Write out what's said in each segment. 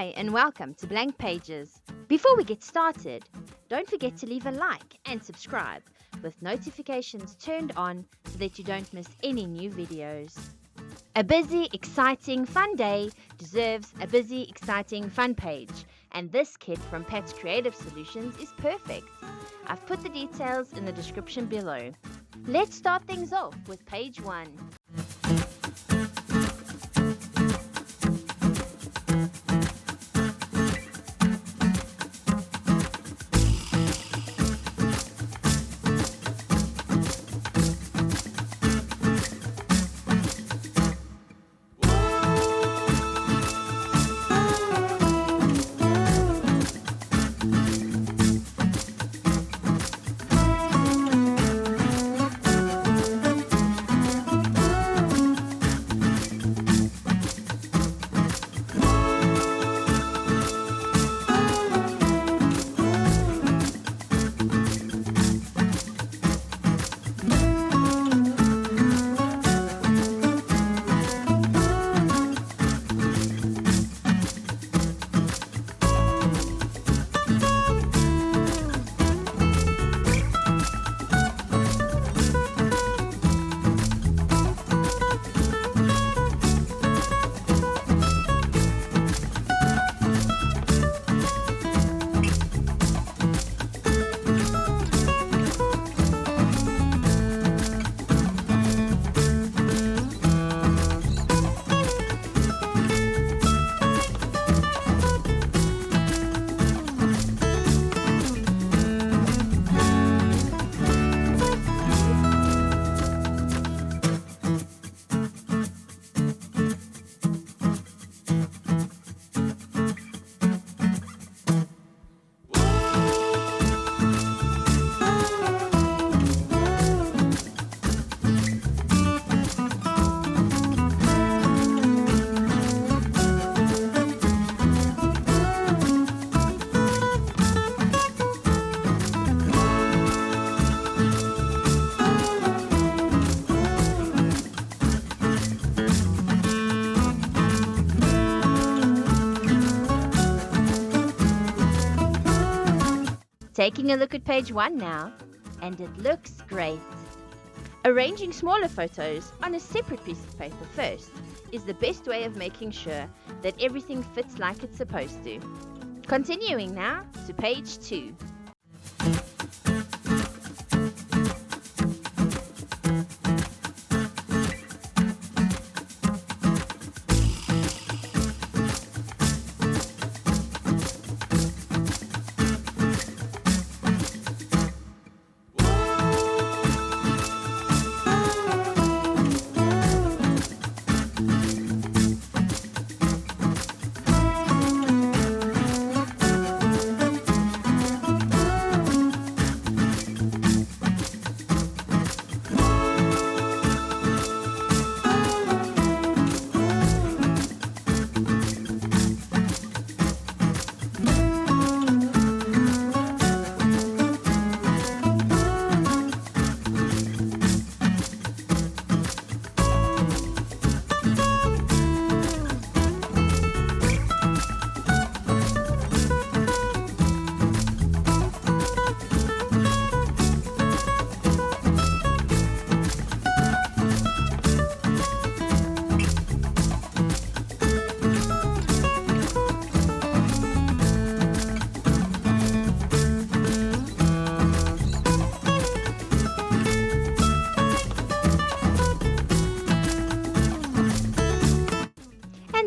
Hi and welcome to Blank Pages. Before we get started, don't forget to leave a like and subscribe with notifications turned on so that you don't miss any new videos. A busy, exciting, fun day deserves a busy, exciting, fun page, and this kit from Pat's Creative Solutions is perfect. I've put the details in the description below. Let's start things off with page 1. Taking a look at page 1 now, and it looks great. Arranging smaller photos on a separate piece of paper first is the best way of making sure that everything fits like it's supposed to. Continuing now to page 2.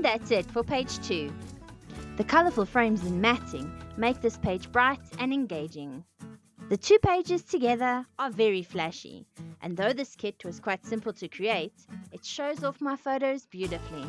That's it for page 2. The colourful frames and matting make this page bright and engaging. The 2 pages together are very flashy, and though this kit was quite simple to create, it shows off my photos beautifully.